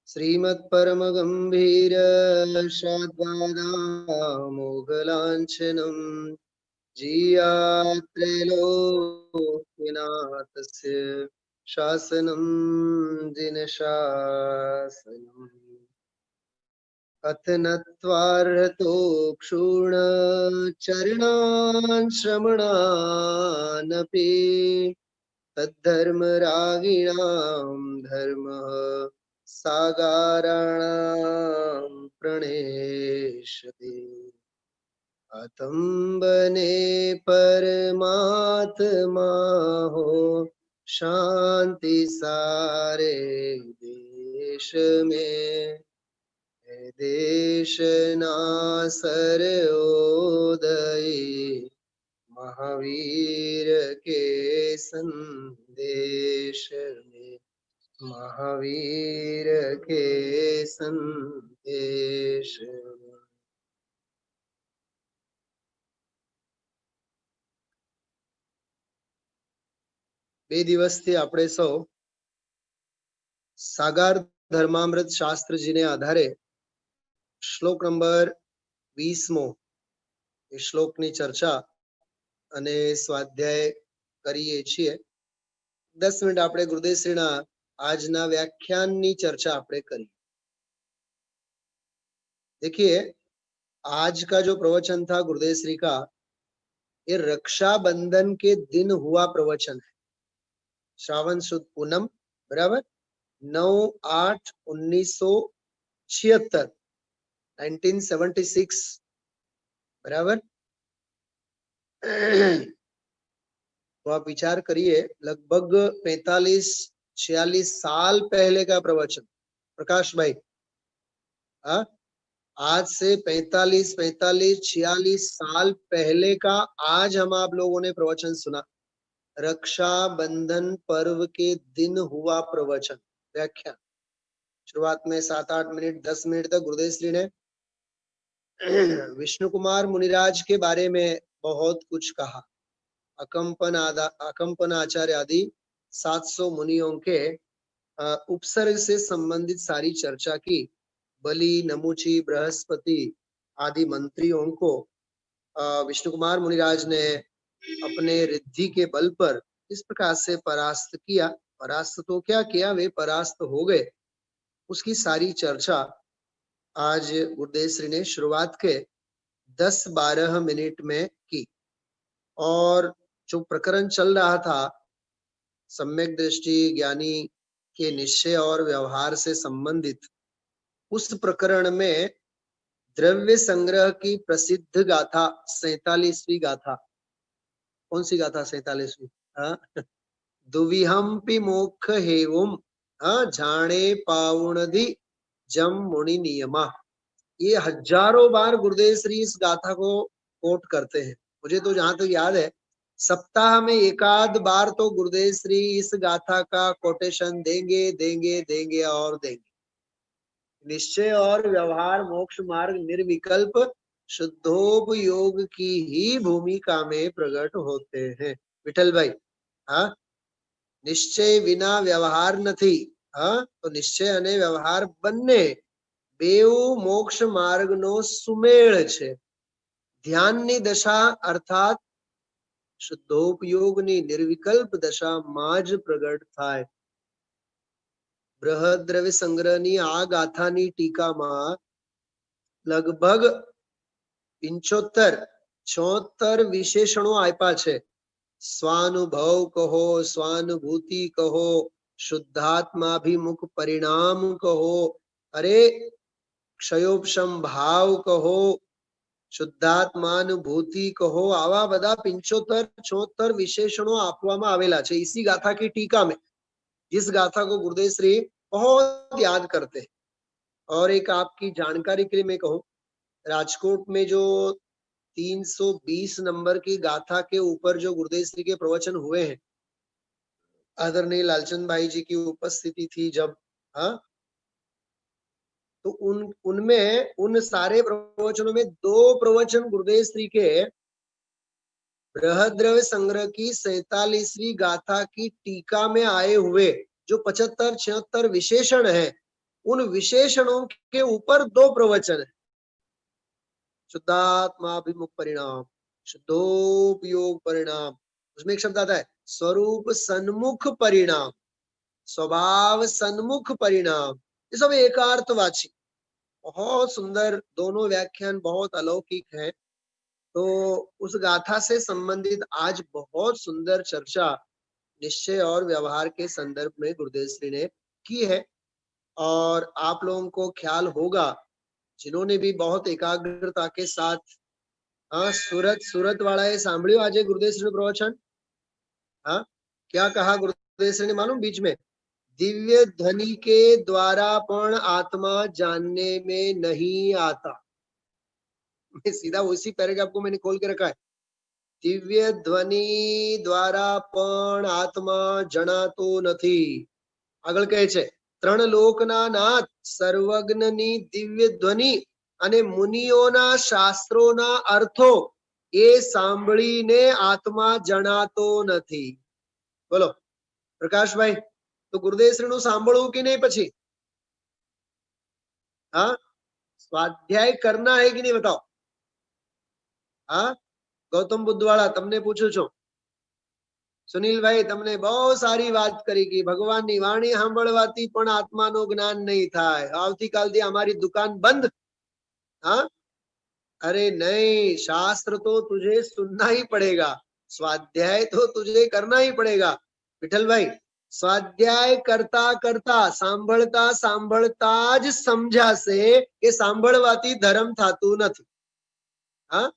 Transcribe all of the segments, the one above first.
श्रीमत्परमगम्भीर शाद्वादामोघलाञ्छनम् जीयात्रैलोक्यनाथस्य शासनं जिनशासनम् अथ नत्वार्हतो क्षूणचरणान् श्रमणानपि तद्धर्मरागिणां धर्मः सागाराणां प्रणेशते अतम्बने परमात्मा हो शांति सारे देश में देशना सर्वोदय महावीर के संदेश में महावीर के संदेश में। બે દિવસથી આપણે સૌ સાગાર ધર્મામૃત શાસ્ત્રજીને આધારે શ્લોક નંબર 20મો એ શ્લોકની ચર્ચા અને સ્વાધ્યાય કરીએ છીએ. 10 મિનિટ આપણે ગુરુદેવશ્રીના આજના વ્યાખ્યાનની ચર્ચા આપણે કરીએ. देखिए, आज का जो प्रवचन था गुरुदेव श्री का, ये रक्षाबंधन के दिन हुआ प्रवचन है. श्रावण शुद्ध पूनम, बराबर 9/8/1976 1976, बराबर. तो आप विचार करिए, लगभग 45-46 साल पहले का प्रवचन. प्रकाश भाई, हाँ, आज से 45-46 साल पहले का आज हम आप लोगों ने प्रवचन सुना. रक्षाबंधन पर्व के दिन हुआ प्रवचन, व्याख्या. शुरुआत में 7-8 मिनट 10 मिनट तक गुरुदेव श्री ने विष्णु कुमार मुनिराज के बारे में बहुत कुछ कहा. अकंपन आचार्य आदि 700 मुनियों के उपसर्ग से संबंधित सारी चर्चा की. बलि, नमुची, बृहस्पति आदि मंत्रियों को विष्णु कुमार मुनिराज ने अपने रिद्धि के बल पर इस प्रकार से परास्त किया. परास्त तो क्या किया, वे परास्त हो गए. उसकी सारी चर्चा आज गुरुदेव श्री ने शुरुआत के 10-12 मिनट में की. और जो प्रकरण चल रहा था सम्यक दृष्टि ज्ञानी के निश्चय और व्यवहार से संबंधित, उस प्रकरण में द्रव्य संग्रह की प्रसिद्ध गाथा 47वीं गाथा. कौन सी गाथा 47वीं? दुविहंपि मोक्ष हेवुम जाने पावुणधि जम मुनि नियमा. ये हजारों बार गुरुदेव श्री इस गाथा को कोट करते हैं. मुझे तो जहां तक याद है, सप्ताह में एकाध बार तो गुरुदेव श्री इस गाथा का कोटेशन देंगे देंगे देंगे और देंगे. निश्चय और व्यवहार मोक्ष मार्ग निर्विकल्प शुद्धोपयोग की ही भूमिका में प्रकट होते हैं. विठल भाई, हाँ, निश्चय विना व्यवहार નથી. हाँ, तो निश्चय અને વ્યવહાર બંને બેઉ મોક્ષ માર્ગનો સુમેળ છે. ધ્યાનની દશા અર્થાત શુદ્ધોપયોગની નિર્વિકલ્પ દશામાં જ પ્રગટ થાય. બૃહદ દ્રવ્ય સંગ્રહની આ ગાથાની ટીકામાં લગભગ 75-76 વિશેષણો આપ્યા છે. स्वानुभव कहो, स्वानुभूति कहो, शुद्धात्माभिमुख परिणाम कहो, अरे क्षयोपशम भाव कहो, शुद्धात्मानुभूति कहो, आवा बधा 75-76 विशेषणों आपवामां आवेला छे इसी गाथा की टीका में, जिस गाथा को गुरुदेव श्री बहुत याद करते हैं. और एक आपकी जानकारी के लिए मैं कहूं, राजकोट में जो 320 नंबर की गाथा के ऊपर जो गुरुदेव श्री के प्रवचन हुए हैं, आदरणीय लालचंद भाई जी की उपस्थिति थी जब, हाँ, तो उनमें उन सारे प्रवचनों में 2 प्रवचन गुरुदेव श्री के बृहद्रव्य संग्रह की 47वीं गाथा की टीका में आए हुए जो 75-76 विशेषण है, उन विशेषणों के ऊपर 2 प्रवचन है। शुद्धात्माभिमुख परिणाम, शुद्धोपयोग परिणाम, उसमें एक शब्द आता है स्वरूप सन्मुख परिणाम, स्वभाव सन्मुख परिणाम, ये सब एकार्थवाची। बहुत सुंदर दोनों व्याख्यान, बहुत अलौकिक है। तो उस गाथा से संबंधित आज बहुत सुंदर चर्चा निश्चय और व्यवहार के संदर्भ में गुरुदेव श्री ने की है। और आप लोगों को ख्याल होगा, जिन्होंने भी बहुत एकाग्रता के साथ सूरत वाला ये सांभळ्यो आज गुरुदेव श्री प्रवचन। हाँ, क्या कहा गुरुदेव श्री ने मालूम बीच में? दिव्य ध्वनि के द्वारा पण आत्मा जानने में नहीं आता। मैं सीधा उसी पैराग्राफ को मैंने खोल के रखा है। दिव्य ध्वनि द्वारा पण आत्मा जनातो નથી। આગળ કહે છે ત્રણ લોકના નાથ સર્વજ્ઞની દિવ્ય ધ્વનિ અને મુનિઓના શાસ્ત્રોના અર્થો એ સાંભળીને આત્મા જણાતો નથી। બોલો પ્રકાશભાઈ, तो गुरुदेव श्री નું સાંભળવું કે નહીં? પછી हाँ, स्वाध्याय करना है कि नहीं बताओ? हाँ, गौतम बुद्धवाड़ा तमने पूछू छो। सुनील भाई तमने बहुत सारी बात करी कि भगवान ની વાણી સાંભળવાથી પણ આત્માનું જ્ઞાન નહીં થાય। આવતીકાલથી અમારી दुकान बंद। हाँ, अरे नहीं, शास्त्र तो तुझे सुनना ही पड़ेगा, स्वाध्याय तो तुझे करना ही पड़ेगा। विठल भाई, स्वाध्याय करता करता सांभळता सांभळता ज समझाશે કે સાંભળવાથી ધર્મ થાતું નથી। हाँ,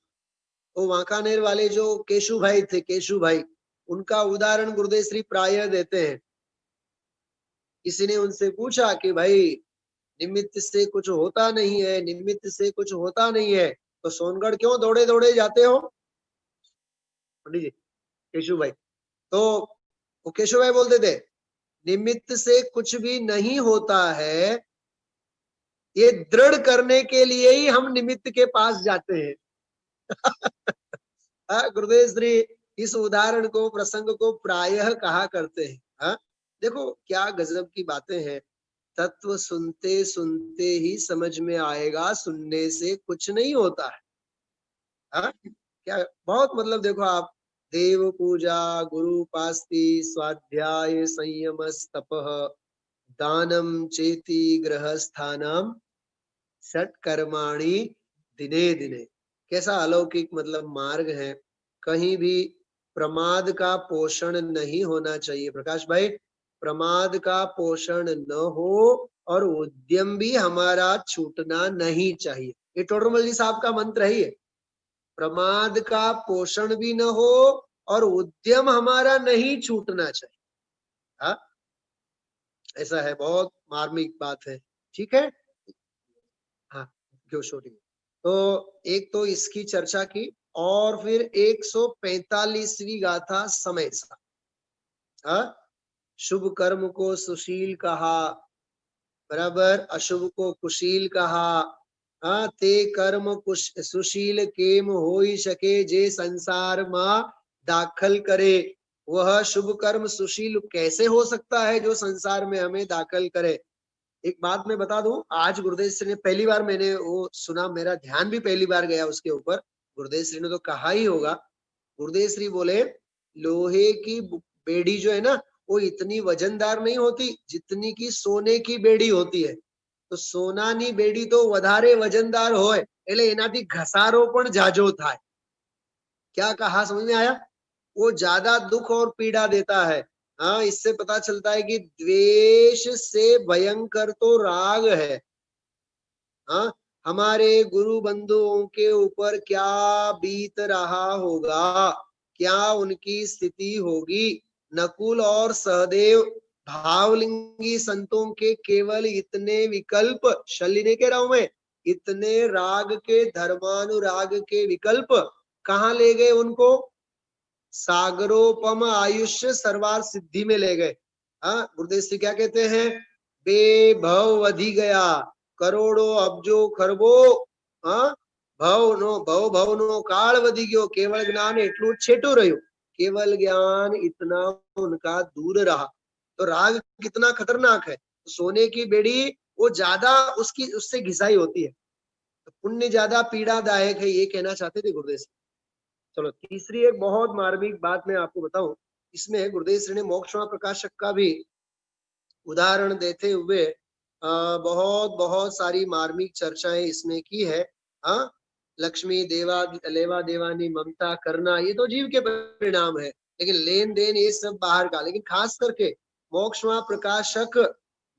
वो वांकानेर वाले जो केशु भाई थे, केशु भाई, उनका उदाहरण गुरुदेव श्री प्राय देते हैं। किसी ने उनसे पूछा कि भाई निमित्त से कुछ होता नहीं है, निमित्त से कुछ होता नहीं है, तो सोनगढ़ क्यों दौड़े दौड़े जाते हो? पंडित जी, केशु भाई, तो वो केशु भाई बोलते थे निमित्त से कुछ भी नहीं होता है, ये दृढ़ करने के लिए ही हम निमित्त के पास जाते हैं। गुरुदेव श्री इस उदाहरण को, प्रसंग को प्रायः कहा करते हैं। हाँ, देखो क्या गजब की बातें हैं। तत्व सुनते सुनते ही समझ में आएगा, सुनने से कुछ नहीं होता है। हाँ, क्या बहुत मतलब देखो आप, देव पूजा, गुरु पास्ति, स्वाध्याय, संयम, तपः, दानम चेति गृहस्थानम षट कर्माणि दिने दिने। कैसा अलौकिक मतलब मार्ग है। कहीं भी प्रमाद का पोषण नहीं होना चाहिए। प्रकाश भाई, प्रमाद का पोषण न हो और उद्यम भी हमारा छूटना नहीं चाहिए। ये टोडरमल जी साहब का मंत्र है। ये प्रमाद का पोषण भी न हो और उद्यम हमारा नहीं छूटना चाहिए। हाँ, ऐसा है, बहुत मार्मिक बात है। ठीक है, हाँ, क्यों तो एक तो इसकी चर्चा की, और फिर 145वीं गाथा समय सा। हाँ, शुभ कर्म को सुशील कहा, बराबर, अशुभ को कुशील कहा। हाँ, ते कर्म सुशील केम होई सके जे संसार में दाखल करे। वह शुभ कर्म सुशील कैसे हो सकता है जो संसार में हमें दाखल करे? एक बात मैं बता दूं, आज गुरुदेव श्री ने पहली बार मैंने वो सुना, मेरा ध्यान भी पहली बार गया उसके ऊपर। गुरुदेव श्री ने तो कहा ही होगा। गुरुदेव श्री बोले लोहे की बेड़ी जो है ना, वो इतनी वजनदार नहीं होती जितनी की सोने की बेड़ी होती है। तो सोनानी बेड़ी तो વધારે वजनदार होय એટલે એનાથી ઘસારો પણ જાજો થાય। क्या कहा, समझ में आया? वो ज्यादा दुख और पीड़ा देता है। हाँ, इससे पता चलता है कि द्वेष से भयंकर तो राग है। हाँ, हमारे गुरु बंधुओं के ऊपर क्या बीत रहा होगा, क्या उनकी स्थिति होगी। नकुल और सहदेव भावलिंगी संतों के केवल इतने विकल्प, शल्य नहीं कह रहा हूं मैं, इतने राग के, धर्मानुराग के विकल्प कहाँ ले गए उनको? सागरोपम आयुष्य सर्वार सिद्धि में ले गए। हाँ, गुरुदेव श्री क्या कहते हैं? बेभव वधी गया, करोड़ों अब्जो खरबो भव नो काल वधी गयो, केवल ज्ञान एटलू छेटू रह्यु, केवल ज्ञान इतना उनका दूर रहा। तो राग कितना खतरनाक है। तो सोने की बेड़ी वो ज्यादा उसकी उससे घिसाई होती है, तो पुण्य ज्यादा पीड़ादायक है, ये कहना चाहते थे गुरुदेव। चलो तीसरी एक बहुत मार्मिक बात मैं आपको बताऊं, इसमें गुरुदेव श्री ने मोक्ष प्रकाशक का भी उदाहरण देते हुए बहुत बहुत सारी मार्मिक चर्चाएं इसमें की है। हाँ, लक्ष्मी देवा लेवा देवानी ममता करना ये तो जीव के परिणाम है, लेकिन लेन देन ये सब बाहर का। लेकिन खास करके मोक्ष प्रकाशक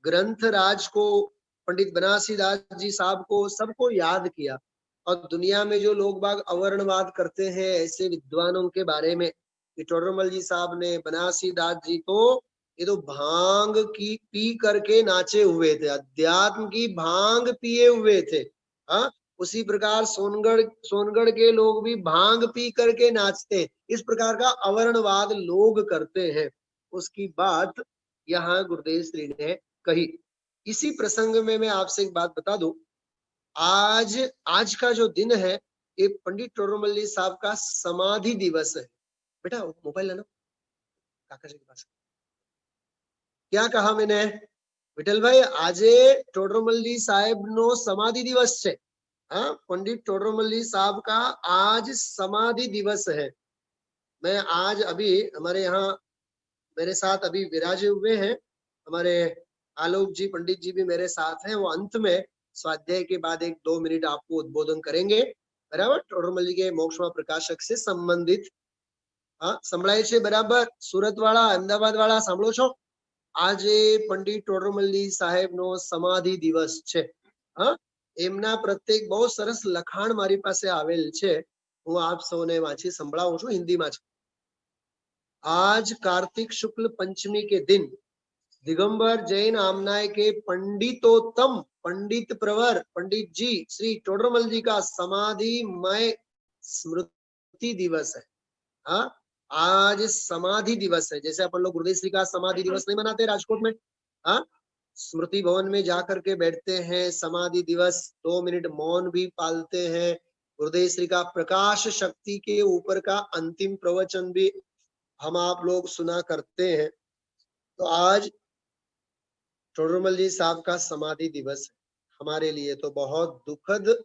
ग्रंथ राज को, पंडित बनारसी दास जी साहब को, सबको याद किया। और दुनिया में जो लोग बाग अवर्णवाद करते हैं ऐसे विद्वानों के बारे में, टोडरमल जी साहब ने, बनारसी दास जी, तो ये तो भांग की पी करके नाचे हुए थे, अध्यात्म की भांग पिए हुए थे। हाँ, उसी प्रकार सोनगढ़ के लोग भी भांग पी करके नाचते, इस प्रकार का अवर्णवाद लोग करते हैं। उसकी बात यहाँ गुरुदेव श्री ने कही। इसी प्रसंग में मैं आपसे एक बात बता दूं, आज का जो दिन है ये पंडित टोडरमल जी साहब का समाधि दिवस है। बेटा मोबाइल लेना काका जी के पास। क्या कहा मैंने विठल भाई, आजे टोडरमल्ली साहेब नो समाधि दिवस है। हाँ, पंडित टोडरमल्ली साहब का आज समाधि दिवस है। मैं आज अभी हमारे यहाँ मेरे साथ अभी विराजे हुए हैं हमारे आलोक जी, पंडित जी भी मेरे साथ हैं। वो अंत में स्वाध्याय के बाद 1-2 मिनट आपको उद्बोधन करेंगे, बराबर, टोडरमल्ली के मोक्ष प्रकाशक से संबंधित। हाँ, संभળાય છે बराबर? સુરત વાળા, અમદાવાદ વાળા સાંભળો છો? આજે પંડિત ટોડરમલ્લી સાહેબ નો સમાધિ દિવસ છે। હા, એમના પ્રત્યેક બહુ સરસ લખાણ મારી પાસે આવેલ છે, હું આપ સૌને વાંચી સંભળાવું છું हिंदी में। आज कार्तिक शुक्ल पंचमी के दिन दिगंबर जैन आमनाय के पंडितोत्तम पंडित प्रवर पंडित जी श्री टोडरमल जी का समाधिमय स्मृति दिवस है। हाँ, आज समाधि दिवस है। जैसे अपन लोग गुरुदेव श्री का समाधि दिवस नहीं मनाते राजकोट में, हाँ, स्मृति भवन में जाकर के बैठते हैं, समाधि दिवस 2 मिनट मौन भी पालते हैं, गुरुदेव श्री का प्रकाश शक्ति के ऊपर का अंतिम प्रवचन भी हम आप लोग सुना करते हैं। तो आज टोडरमल जी साहब का समाधि दिवस है, हमारे लिए तो बहुत दुखद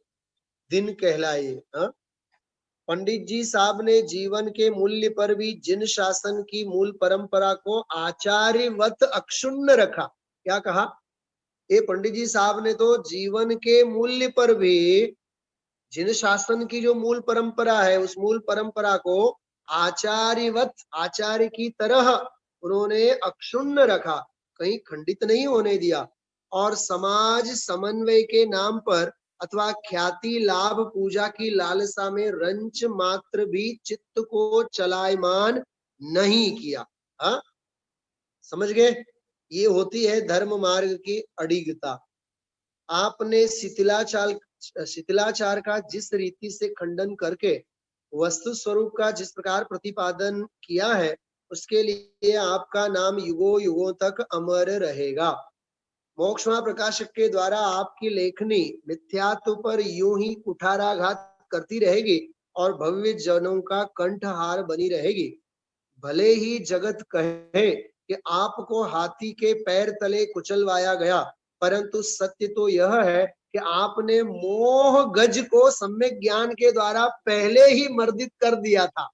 दिन कहलाए। हाँ, पंडित जी साहब ने जीवन के मूल्य पर भी जिन शासन की मूल परंपरा को आचार्यवत अक्षुण्ण रखा। क्या कहा? ये पंडित जी साहब ने तो जीवन के मूल्य पर भी जिन शासन की जो मूल परंपरा है उस मूल परंपरा को आचार्यवत, आचार्य की तरह उन्होंने अक्षुण्ण रखा, कहीं खंडित नहीं होने दिया। और समाज समन्वय के नाम पर अथवा ख्याति लाभ पूजा की लालसा में रंच मात्र भी चित्त को चलायमान नहीं किया। हाँ, समझ गए? ये होती है धर्म मार्ग की अडिगता। आपने शिथिलाचार का जिस रीति से खंडन करके वस्तु स्वरूप का जिस प्रकार प्रतिपादन किया है, उसके लिए आपका नाम युगों युगों तक अमर रहेगा। मोक्ष प्रकाशक के द्वारा आपकी लेखनी मिथ्यात्व पर यूं ही कुठाराघात करती रहेगी और भव्य जनों का कंठहार बनी रहेगी। भले ही जगत कहे कि आपको हाथी के पैर तले कुचलवाया गया, परंतु सत्य तो यह है कि आपने मोह गज को सम्यक ज्ञान के द्वारा पहले ही मर्दित कर दिया था।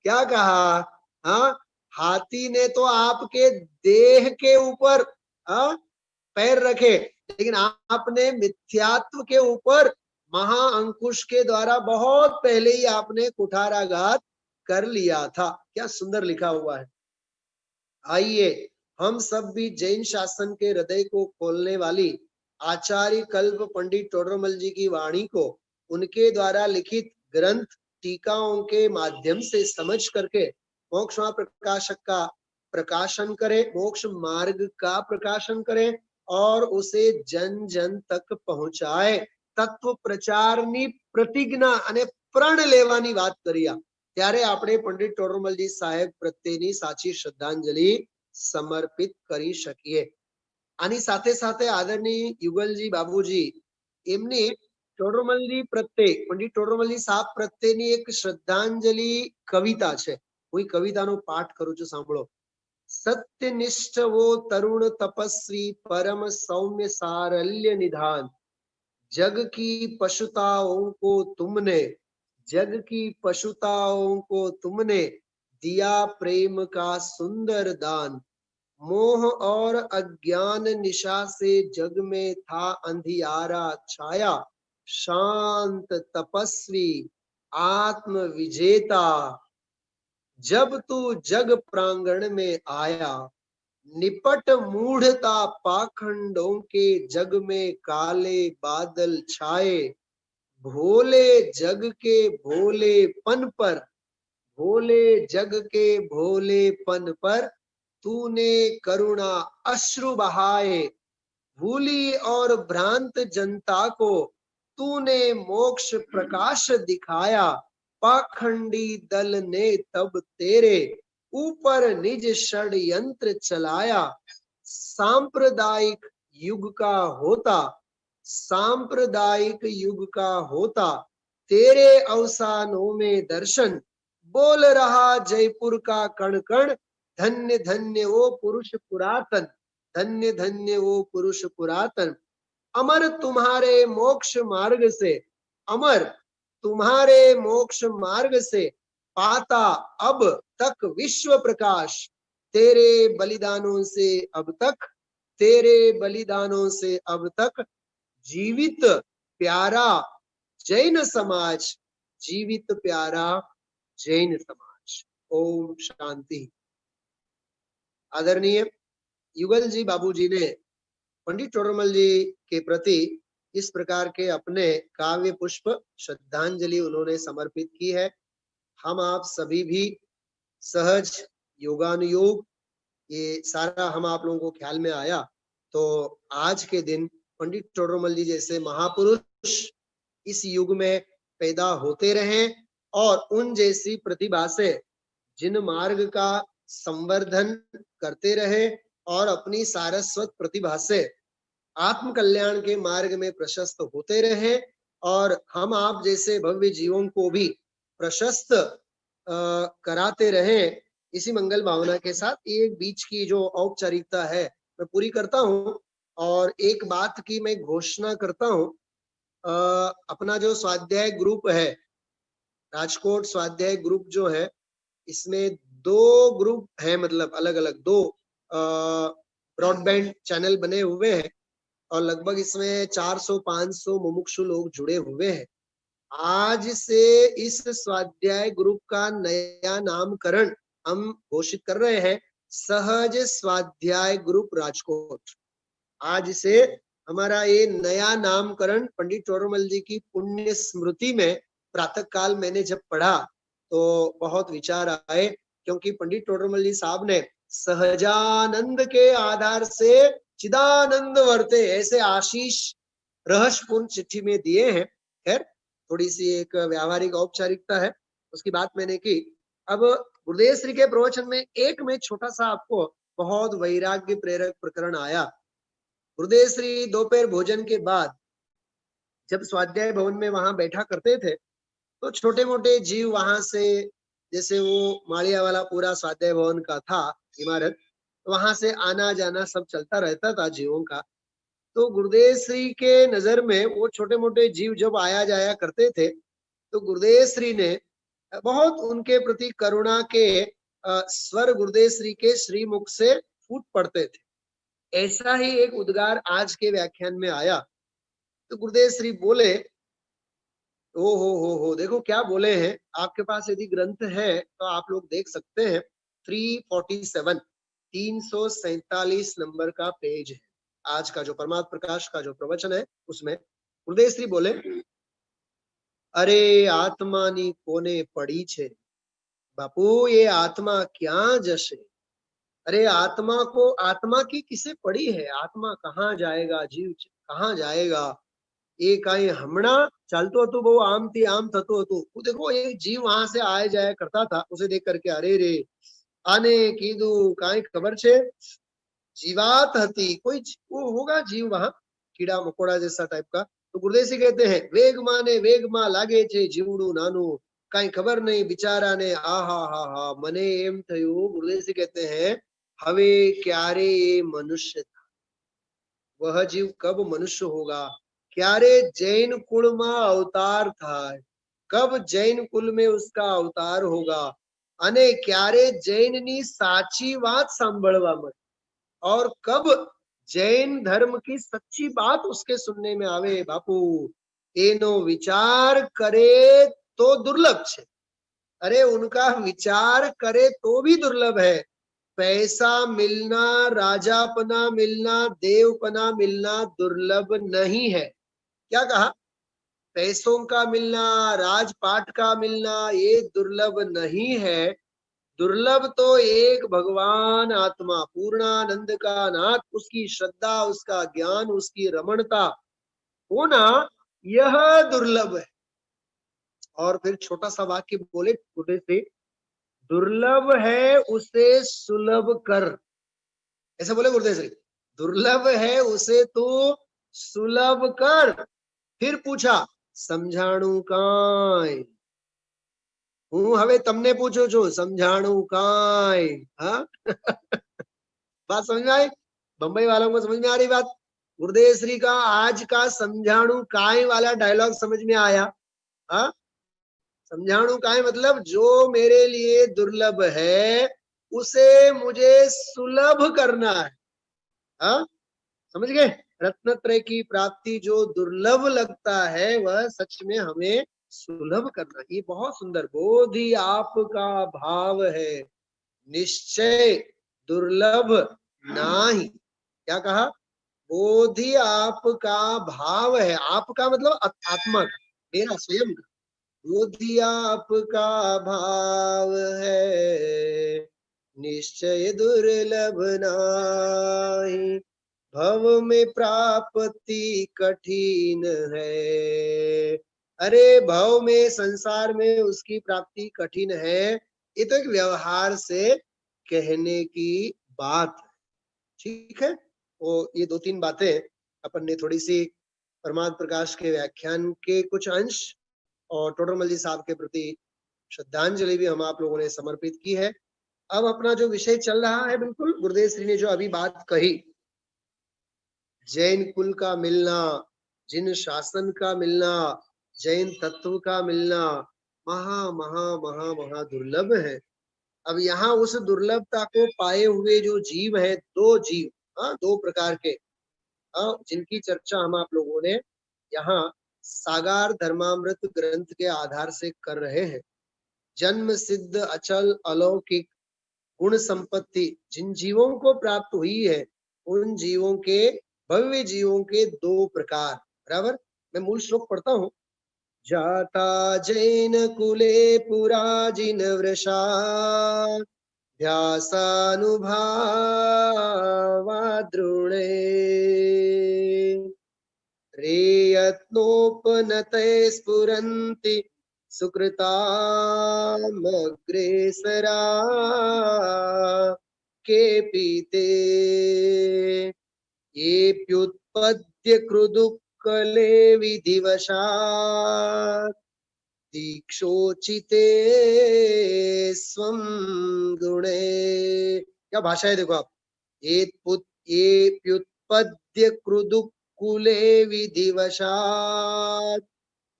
क्या कहा? हाँ, हाथी ने तो आपके देह के ऊपर पैर रखे, लेकिन आपने मिथ्यात्व के ऊपर महाअंकुश के द्वारा बहुत पहले ही आपने कुठाराघात कर लिया था। क्या सुंदर लिखा हुआ है। आइए हम सब भी जैन शासन के हृदय को खोलने वाली आचार्य कल्प पंडित टोडरमल जी की वाणी को उनके द्वारा लिखित ग्रंथ टीकाओं के माध्यम से समझ करके मोक्ष प्रकाशक का प्रकाशन करें, मोक्ष मार्ग का प्रकाशन करें और उसे जन जन तक पहुंचाए। तत्व प्रचाરની પ્રતિજ્ઞા અને પ્રણ લેવાની વાત કર્યા ત્યારે આપણે પંડિત ટોડરમલજી સાહેબ પ્રત્યેની સાચી શ્રદ્ધાંજલિ સમર્પિત કરી શકીએ। આની સાથે સાથે આદરણીય યુગલજી બાબુજી એમની ટોડરમલજી પ્રત્યે પંડિત ટોડરમલજી સાહેબ પ્રત્યેની એક શ્રદ્ધાંજલિ કવિતા છે। હું કવિતાનો પાઠ કરું છું, સાંભળો। सत्यनिष्ठ वो तरुण तपस्वी परम सौम्य सारल्य निधान। जग की पशुताओं को तुमने, जग की पशुताओं को तुमने दिया प्रेम का सुंदर दान। मोह और अज्ञान निशा से जग में था अंधियारा छाया। शांत तपस्वी आत्म विजेता, जब तू जग प्रांगण में आया। निपट मूढ़ता पाखंडों के जग में काले बादल छाए। भोले जग के भोलेपन पर, भोले जग के भोलेपन पर तूने करुणा अश्रु बहाए। भूली और भ्रांत जनता को तूने मोक्ष प्रकाश दिखाया। पाखंडी दल ने तब तेरे ऊपर निज षड्यंत्र चलाया। सांप्रदायिक युग का होता, सांप्रदायिक युग का होता तेरे अवसानों में दर्शन। बोल रहा जयपुर का कण कण, धन्य धन्य वो पुरुष पुरातन, धन्य धन्य वो पुरुष पुरातन। अमर तुम्हारे मोक्ष मार्ग से, अमर तुम्हारे मोक्ष मार्ग से पाता अब तक विश्व प्रकाश। तेरे बलिदानों से अब तक, तेरे बलिदानों से अब तक जीवित प्यारा जैन समाज, जीवित प्यारा जैन समाज। ओम शांति। आदरणीय युगल जी बाबूजी ने पंडित टोडरमल जी के प्रति इस प्रकार के अपने काव्य पुष्प श्रद्धांजलि उन्होंने समर्पित की है। हम आप सभी भी सहज योगानुयोग ये सारा हम आप लोगों को ख्याल में आया तो आज के दिन पंडित टोडरमल जी जैसे महापुरुष इस युग में पैदा होते रहें और उन जैसी प्रतिभा से जिन मार्ग का संवर्धन करते रहे और अपनी सारस्वत प्रतिभा से आत्म कल्याण के मार्ग में प्रशस्त होते रहे और हम आप जैसे भव्य जीवों को भी प्रशस्त कराते रहे। इसी मंगल भावना के साथ एक बीच की जो औपचारिकता है मैं पूरी करता हूँ और एक बात की मैं घोषणा करता हूँ। अपना जो स्वाध्याय ग्रुप है, राजकोट स्वाध्याय ग्रुप जो है, इसमें दो ग्रुप है, मतलब अलग अलग दो ब्रॉडबैंड चैनल बने हुए हैं और लगभग इसमें 400-500 मुमुक्षु लोग जुड़े हुए हैं। आज से इस स्वाध्याय ग्रुप का नया नामकरण हम घोषित कर रहे हैं, सहज स्वाध्याय ग्रुप राजकोट। आज से हमारा ये नया नामकरण पंडित टोडरमल जी की पुण्य स्मृति में प्रातः काल मैंने जब पढ़ा तो बहुत विचार आए, क्योंकि पंडित टोडरमल जी साहब ने सहजानंद के आधार से चिदानंद वर्ते ऐसे आशीष रहस्यपूर्ण चिट्ठी में दिए हैं। खैर थोड़ी सी एक व्यावहारिक औपचारिकता है, उसकी बात मैंने की। अब गुरुदेव श्री के प्रवचन में एक में छोटा सा आपको बहुत वैराग्य प्रेरक प्रकरण आया। गुरुदेव श्री दोपहर भोजन के बाद जब स्वाध्याय भवन में वहां बैठा करते थे तो छोटे मोटे जीव वहां से, जैसे वो माड़िया वाला पूरा स्वाध्याय भवन का था इमारत, वहां से आना जाना सब चलता रहता था जीवों का। तो गुरुदेव श्री के नजर में वो छोटे मोटे जीव जब आया जाया करते थे तो गुरुदेव श्री ने बहुत उनके प्रति करुणा के स्वर गुरुदेव श्री के श्रीमुख से फूट पड़ते थे। ऐसा ही एक उद्गार आज के व्याख्यान में आया। तो गुरुदेव श्री बोले, ओ हो देखो क्या बोले हैं। आपके पास यदि ग्रंथ है तो आप लोग देख सकते हैं, 347 347 नंबर का पेज है आज का जो परमात्म प्रकाश का जो प्रवचन है उसमें। गुरुदेव श्री बोले, अरे आत्मानी कोने पड़ी छे बापू, ये आत्मा क्या जशे। अरे आत्मा को, आत्मा की किसे पड़ी है, आत्मा कहाँ जाएगा, जीव कहाँ जाएगा। એ કઈ હમણાં ચાલતું હતું, બહુ આમથી આમ થતું હતું। देखो ये जीव वहां से आया जाया करता था, उसे देख करके अरे रे आने कीधु काई खबर छे, जीवात हती, कोई वो होगा जीव वहां, कीड़ा मकोड़ा जैसा टाइप का। तो गुरुदेव जी कहते हैं, वेग माने वेग मा लागे छे जीवड़ू नानू, कई खबर नहीं बिचारा ने, आ हा हा हा मने एम थयु। गुरुदेव जी कहते हैं हवे क्यारे ये मनुष्य था, वह जीव कब मनुष्य होगा, क्यारे जैन कुल में अवतार था, कब जैन कुल में उसका अवतार होगा, अने क्यारे जैन नी साची बात सांभळवा मळे, और कब जैन धर्म की सच्ची बात उसके सुनने में आवे। बापू एनो विचार करे तो दुर्लभ छे, अरे उनका विचार करे तो भी दुर्लभ है। पैसा मिलना, राजापना मिलना, देवपना मिलना दुर्लभ नहीं है। क्या कहा? पैसों का मिलना, राजपाट का मिलना ये दुर्लभ नहीं है। दुर्लभ तो एक भगवान आत्मा पूर्णानंद का नाथ, उसकी श्रद्धा, उसका ज्ञान, उसकी रमणता होना, यह दुर्लभ है। और फिर छोटा सा वाक्य बोले छोटे से, दुर्लभ है उसे सुलभ कर, ऐसे बोले गुरुदेव श्री, दुर्लभ है उसे तू सुलभ कर। फिर पूछा समझाणु काय, हूँ हवे तमने पूछू छू, समझाणु काय? हाँ बात समझ में आई? बंबई वालों को समझ में आ रही बात? गुरुदेव श्री का आज का समझाणु काय वाला डायलॉग समझ में आया? हाँ, समझाणु काय मतलब जो मेरे लिए दुर्लभ है उसे मुझे सुलभ करना है। हाँ, समझ गए? रत्नत्रय की प्राप्ति जो दुर्लभ लगता है वह सच में हमें सुलभ करना। ये बहुत सुंदर, बोधि आपका भाव है, निश्चय दुर्लभ नाही। क्या कहा? बोधि आपका भाव है, आपका मतलब आत्मा का, मेरा स्वयं का। बोधि आपका भाव है, निश्चय दुर्लभ नाही, भव में प्राप्ति कठिन है। अरे भव में, संसार में उसकी प्राप्ति कठिन है, ये तो एक व्यवहार से कहने की बात है। ठीक है, तो ये दो तीन बातें अपन ने थोड़ी सी परमात्म प्रकाश के व्याख्यान के कुछ अंश और टोडरमल जी साहब के प्रति श्रद्धांजलि भी हम आप लोगों ने समर्पित की है। अब अपना जो विषय चल रहा है, बिल्कुल गुरुदेव श्री ने जो अभी बात कही, जैन कुल का मिलना, जिन शासन का मिलना, जैन तत्व का मिलना महा महा महा महा दुर्लभ है। अब यहाँ उस दुर्लभता को पाए हुए जो जीव है, दो जीव, हाँ, दो प्रकार के, जिनकी चर्चा हम आप लोगों ने यहाँ सागार धर्मामृत ग्रंथ के आधार से कर रहे हैं। जन्म सिद्ध अचल अलौकिक गुण संपत्ति जिन जीवों को प्राप्त हुई है, उन जीवों के, भव्य जीवों के दो प्रकार। बराबर, मैं मूल श्लोक पढ़ता हूं। जाता जैन कुले पुराजिन वृषा, ध्यासानुभावाद्रुणे, रेयत्नोपनते स्फुरन्ति सुकृतामग्रेसरा, केऽपि ते येऽप्युत्पद्य कृदुक्कले विधिवशात्, दीक्षोचिते स्वं गुणे। क्या भाषा है देखो आप, येऽप्युत्पद्य कृदुक्कुले विधिवशात्,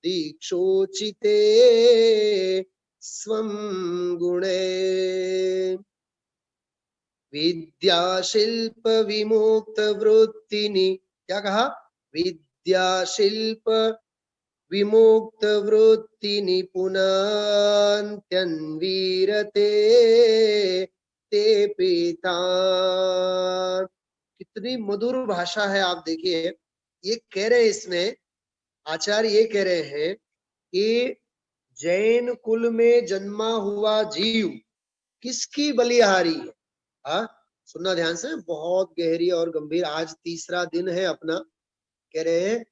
दीक्षोचिते स्वं गुणे। विद्या शिल्प विमुक्त वृत्तिनि, क्या कहा? विद्या शिल्प विमुक्त वृत्ति निपुणान्त्यन्वीरते ते पिता। कितनी मधुर भाषा है, आप देखिए। ये कह रहे हैं इसमें, आचार्य ये कह रहे हैं कि जैन कुल में जन्मा हुआ जीव किसकी बलिहारी है? हाँ, सुनना ध्यान से, बहुत गहरी और गंभीर। आज तीसरा दिन है अपना। कह रहे हैं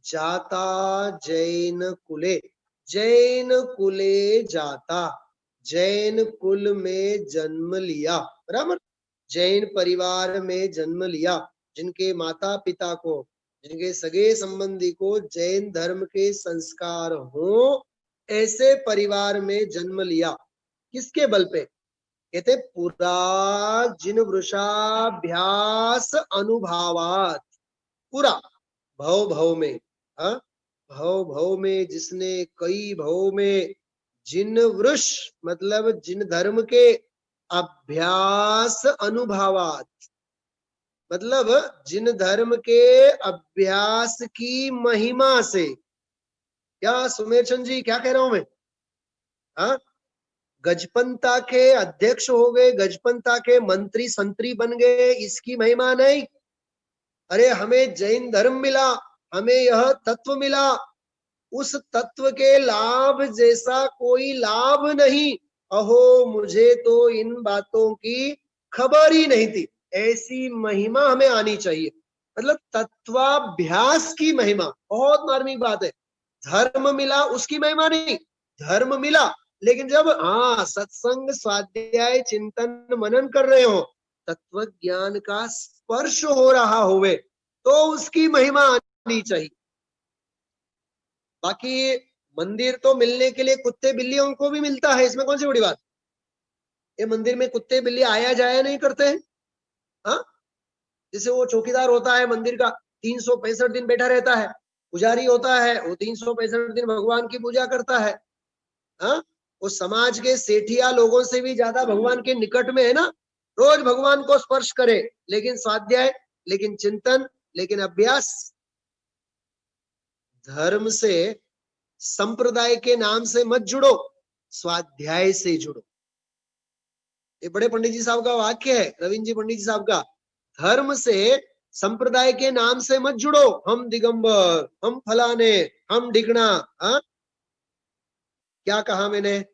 जाता जैन कुले, जैन कुले जाता, जैन कुल में जन्म लिया, बराबर, जैन परिवार में जन्म लिया, जिनके माता पिता को, जिनके सगे संबंधी को जैन धर्म के संस्कार हो, ऐसे परिवार में जन्म लिया। किसके बल पे? कहते पुरा जिन वृषाभ्यास अनुभावात, पूरा भव भव में, हाँ भव भव में जिसने कई भव में जिन वृष मतलब जिन धर्म के अभ्यास अनुभावात, मतलब जिन धर्म के अभ्यास की महिमा से। क्या सुमेरचंद जी क्या कह रहा हूं मैं? हाँ गजपंता के अध्यक्ष हो गए, गजपंता के मंत्री संतरी बन गए, इसकी महिमा नहीं। अरे हमें जैन धर्म मिला, हमें यह तत्व मिला, उस तत्व के लाभ जैसा कोई लाभ नहीं। अहो मुझे तो इन बातों की खबर ही नहीं थी, ऐसी महिमा हमें आनी चाहिए। मतलब तत्वाभ्यास की महिमा बहुत मार्मिक बात है। धर्म मिला उसकी महिमा नहीं, धर्म मिला लेकिन जब हाँ सत्संग स्वाध्याय चिंतन मनन कर रहे हो, तत्व ज्ञान का स्पर्श हो रहा होवे, तो उसकी महिमा आनी चाहिए। बाकी मंदिर तो मिलने के लिए कुत्ते बिल्लियों को भी मिलता है, इसमें कौन सी बड़ी बात? ये मंदिर में कुत्ते बिल्ली आया जाया नहीं करते हैं? हाँ जैसे वो चौकीदार होता है मंदिर का, 365 दिन बैठा रहता है, पुजारी होता है वो 365 दिन भगवान की पूजा करता है। हाँ वो समाज के सेठिया लोगों से भी ज्यादा भगवान के निकट में है ना, रोज भगवान को स्पर्श करे, लेकिन स्वाध्याय, लेकिन चिंतन, लेकिन अभ्यास। धर्म से संप्रदाय के नाम से मत जुड़ो, स्वाध्याय से जुड़ो। ये बड़े पंडित जी साहब का वाक्य है, रविंद्र जी पंडित जी साहब का। धर्म से संप्रदाय के नाम से मत जुड़ो, हम दिगंबर, हम फलाने, हम ढिकना। हाँ क्या कहा मैंने?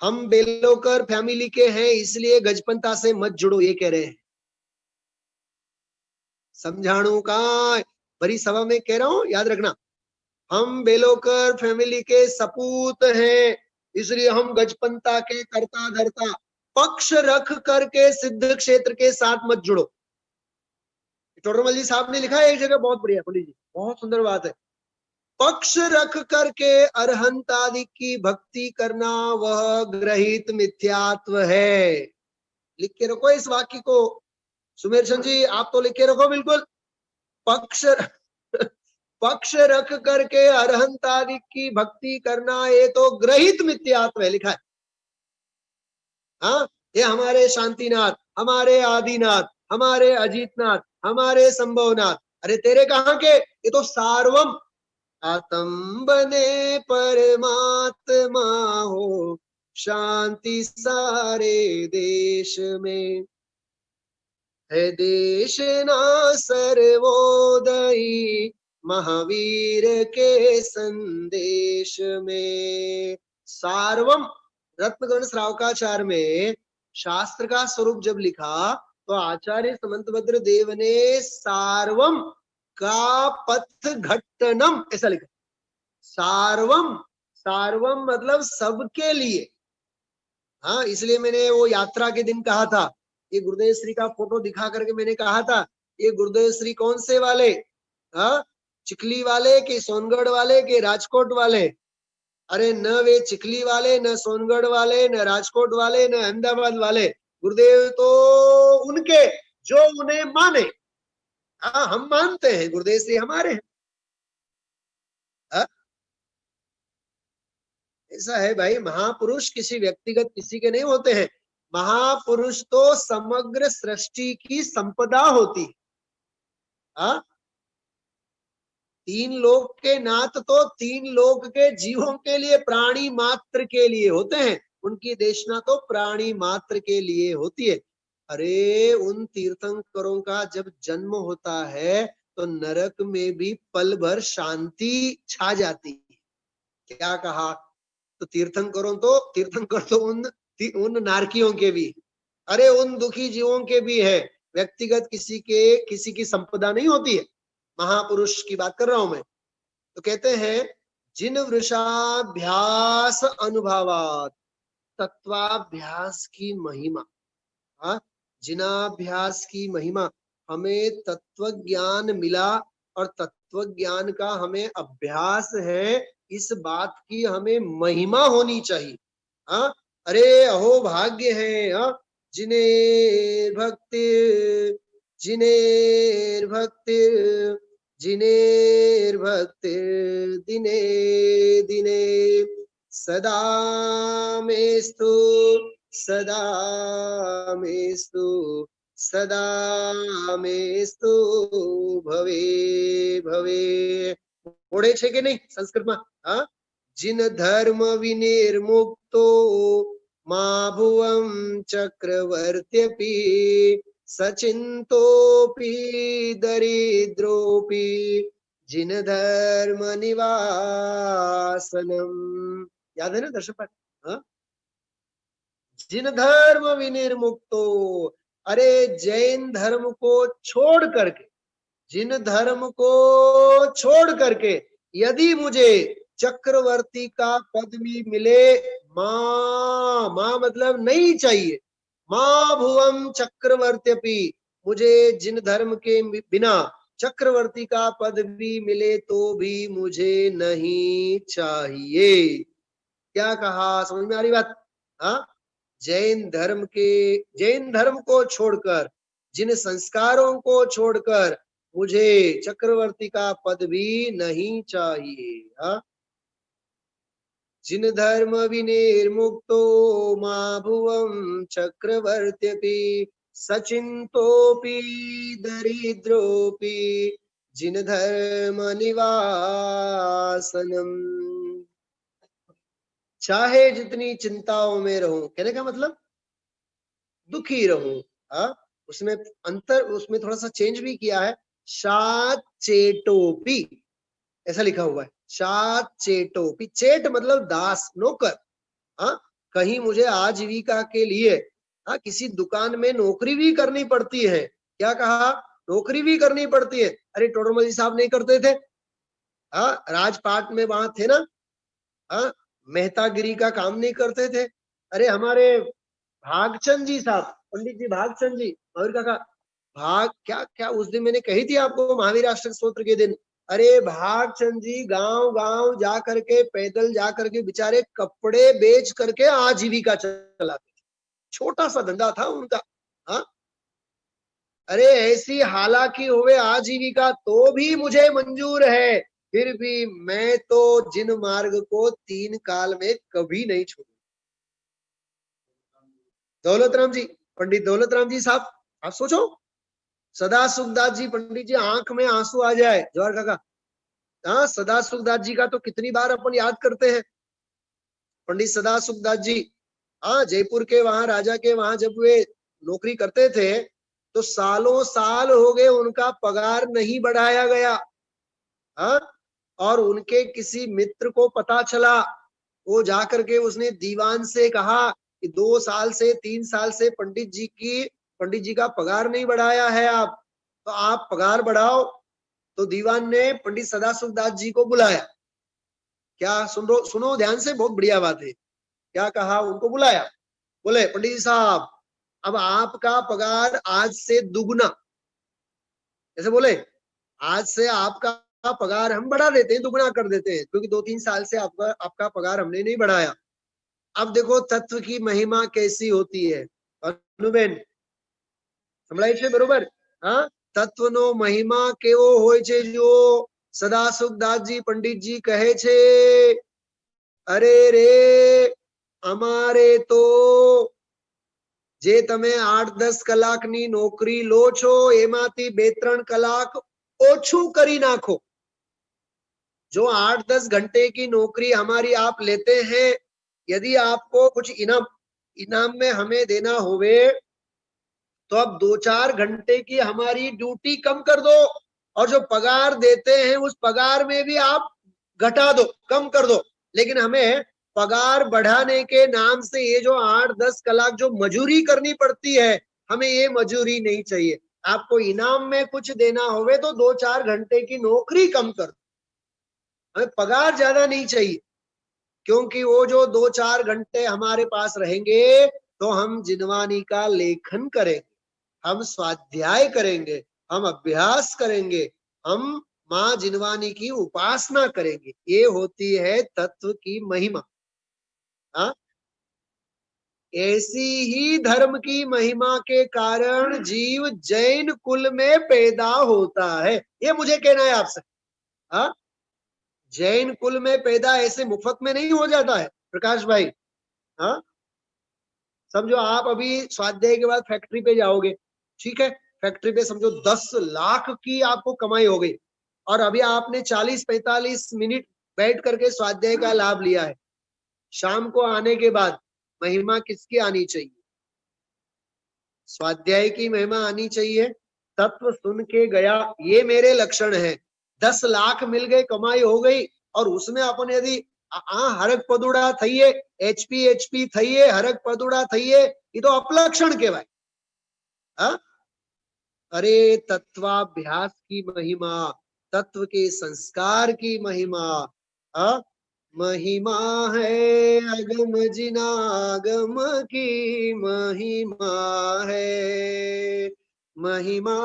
हम बेलोकर फैमिली के हैं इसलिए गजपंता से मत जुड़ो, ये कह रहे हैं। समझाणु का बड़ी सभा में कह रहा हूं, याद रखना। हम बेलोकर फैमिली के सपूत हैं इसलिए हम गजपंता के करता धरता। पक्ष रख करके सिद्ध क्षेत्र के साथ मत जुड़ो। टोडरमल जी साहब ने लिखा है एक जगह, बहुत बढ़िया पंडित जी, बहुत सुंदर बात है। पक्ष रख करके अरहंत आदि की भक्ति करना वह ग्रहित मिथ्यात्व है। लिख के रखो इस वाक्य को, सुमेरचंद जी आप तो लिख के रखो बिल्कुल। पक्ष पक्ष रख करके अरहंत आदि की भक्ति करना ये तो ग्रहित मिथ्यात्व है, लिखा है। हाँ ये हमारे शांतिनाथ, हमारे आदिनाथ, हमारे अजीतनाथ, हमारे संभवनाथ, अरे तेरे कहाँ के, ये तो सार्वम। आत्म बने परमात्मा हो, शांति सारे देश में है, देश ना सर्वोदयी महावीर के संदेश में। सार्वम रत्नगण श्रावकाचार में शास्त्र का स्वरूप जब लिखा तो आचार्य समंतभद्र देव ने सार्वम का पथ घट्टनम ऐसा लिखा। सार्वम, सार्वम मतलब सबके लिए। हाँ इसलिए मैंने वो यात्रा के दिन कहा था, ये गुरुदेव श्री का फोटो दिखा करके मैंने कहा था, ये गुरुदेव श्री कौन से वाले? हाँ चिखली वाले के सोनगढ़ वाले के राजकोट वाले? अरे न वे चिखली वाले, न सोनगढ़ वाले, न राजकोट वाले, न अहमदाबाद वाले। गुरुदेव तो उनके जो उन्हें माने। हाँ हम मानते हैं गुरुदेव श्री हमारे हैं। ऐसा है भाई, महापुरुष किसी व्यक्तिगत किसी के नहीं होते हैं, महापुरुष तो समग्र सृष्टि की संपदा होती है। हाँ तीन लोक के नाथ तो तीन लोक के जीवों के लिए, प्राणी मात्र के लिए होते हैं, उनकी देशना तो प्राणी मात्र के लिए होती है। अरे उन तीर्थंकरों का जब जन्म होता है तो नरक में भी पल भर शांति छा जाती है। क्या कहा? तो तीर्थंकर तो उन नारकियों के भी, अरे उन दुखी जीवों के भी है, व्यक्तिगत किसी की संपदा नहीं होती है। महापुरुष की बात कर रहा हूं मैं। तो कहते हैं जिन वृषाभ्यास अनुभवात, तत्वाभ्यास की महिमा। हाँ जिनाभ्यास की महिमा, हमें तत्व ज्ञान मिला और तत्व ज्ञान का हमें अभ्यास है, इस बात की हमें महिमा होनी चाहिए। हाँ अरे अहो भाग्य है, हाँ, जिन्हें भक्ति, जिन्हें भक्ति, जिन्हें भक्ति दिने दिने सदा मेस्तु, सदा मेस्तु, सदा मेस्तु भवे भवे। ओढ़े छे के नहीं संस्कृत में? हाँ, जिन धर्म विनिर्मुक्तो मा भुवं चक्रवर्त्यपि सचिंतोपि दरिद्रोपि जिन धर्म निवासनम। याद है ना दर्शक पाठ? हाँ, जिन धर्म विनिर्मुक्तो, अरे जैन धर्म को छोड़ करके, जिन धर्म को छोड़ करके यदि मुझे चक्रवर्ती का पद भी मिले, माँ, माँ मतलब नहीं चाहिए, माँ भुवम चक्रवर्त्यपि, मुझे जिन धर्म के बिना चक्रवर्ती का पद भी मिले तो भी मुझे नहीं चाहिए। क्या कहा, समझ में आ रही बात? हाँ, जैन धर्म के, जैन धर्म को छोड़कर, जिन संस्कारों को छोड़कर मुझे चक्रवर्ती का पद भी नहीं चाहिए। हाँ, जिन धर्म विनिर्मुक्तो मा भुवं चक्रवर्त्यपि सचिंतोपि दरिद्रोपि जिन धर्म निवासनम। चाहे जितनी चिंताओं में रहूं, कहने का मतलब दुखी रहूं। हाँ, उसमें अंतर, उसमें थोड़ा सा चेंज भी किया है, साचेटोपी ऐसा लिखा हुआ है, साचेटोपी। चेट मतलब दास, नौकर। हाँ, कहीं मुझे आजीविका के लिए, हाँ, किसी दुकान में नौकरी भी करनी पड़ती है। क्या कहा, नौकरी भी करनी पड़ती है। अरे टोडरमल साहब नहीं करते थे? हाँ, राजपाट में वहां थे ना, हाँ, मेहतागिरी का काम नहीं करते थे? अरे हमारे भागचंद जी साहब, पंडित जी भागचंद जी, महावीर काका, भाग क्या क्या उस दिन मैंने कही थी आपको महावीर अष्टक स्तोत्र के दिन। अरे भागचंद जी गांव गांव जा करके, पैदल जा करके बेचारे कपड़े बेच करके आजीविका चलाते, छोटा सा धंधा था उनका। हाँ, अरे ऐसी हालांकि हुए आजीविका तो भी मुझे मंजूर है, फिर भी मैं तो जिन मार्ग को 3 काल में कभी नहीं छोड़ू। दौलतराम जी, पंडित दौलतराम जी साहब, आप सोचो, सदा सुखदास जी, पंडित जी आंख में आंसू आ जाए, जवाहर काका। हाँ, सदा सुखदास जी का तो कितनी बार अपन याद करते हैं, पंडित सदा सुखदास जी। हाँ, जयपुर के वहां राजा के वहां जब वे नौकरी करते थे तो सालों साल हो गए उनका पगार नहीं बढ़ाया गया। हाँ, और उनके किसी मित्र को पता चला, वो जाकर के उसने दीवान से कहा कि 2 साल से 3 साल से पंडित जी का पगार नहीं बढ़ाया है आप, तो आप पगार बढ़ाओ। तो दीवान ने पंडित सदाशिवदास जी को बुलाया। क्या, सुनो ध्यान से, बहुत बढ़िया बात है। क्या कहा, उनको बुलाया, बोले पंडित जी साहब अब आपका पगार आज से दुगुना, ऐसे बोले, आज से आपका पगार हम बढ़ा देते हैं, दुगुना कर देते हैं, क्योंकि 2-3 साल से आपका आपका पगार हमने नहीं बढ़ाया। अब देखो तत्व की महिमा कैसी होती है, अनुबेन સંભળાય છે બરોબર? હા, તત્વનો મહિમા કેવો હોય છે જો સદાસુખદાસજી પંડિતજી કહે છે, અરે રે અમારે તો જે તમે 8-10 કલાકની નોકરી લો છો એમાંથી 2-3 કલાક ઓછું કરી નાખો। जो 8-10 घंटे की नौकरी हमारी आप लेते हैं, यदि आपको कुछ इनाम इनाम में हमें देना होवे तो अब 2-4 घंटे की हमारी ड्यूटी कम कर दो, और जो पगार देते हैं उस पगार में भी आप घटा दो, कम कर दो। लेकिन हमें पगार बढ़ाने के नाम से ये जो 8-10 कलाक जो मजूरी करनी पड़ती है, हमें ये मजूरी नहीं चाहिए। आपको इनाम में कुछ देना होवे तो 2-4 घंटे की नौकरी कम कर दो, हमें पगार ज्यादा नहीं चाहिए। क्योंकि वो जो 2-4 घंटे हमारे पास रहेंगे तो हम जिनवानी का लेखन करेंगे, हम स्वाध्याय करेंगे, हम अभ्यास करेंगे, हम माँ जिनवानी की उपासना करेंगे। ये होती है तत्व की महिमा। हाँ, ऐसी ही धर्म की महिमा के कारण जीव जैन कुल में पैदा होता है, ये मुझे कहना है आपसे। हाँ, जैन कुल में पैदा ऐसे मुफ्त में नहीं हो जाता है प्रकाश भाई। हाँ, समझो आप अभी स्वाध्याय के बाद फैक्ट्री पे जाओगे, ठीक है, फैक्ट्री पे समझो 10 लाख की आपको कमाई हो गई, और अभी आपने 40-45 मिनट बैठ करके स्वाध्याय का लाभ लिया है। शाम को आने के बाद महिमा किसकी आनी चाहिए? स्वाध्याय की महिमा आनी चाहिए। तत्व सुन के गया, ये मेरे लक्षण है। 10 लाख मिल गए, कमाई हो गई, और उसमें अपन यदि हरक पदुड़ा थईए, एचपी थईए, हरक पदुड़ा थईए, ये तो अपलक्षण कहवाय। हाँ, अरे तत्वाभ्यास की महिमा, तत्व के संस्कार की महिमा, हाँ, महिमा है अगम जिनागम की महिमा है, महिमा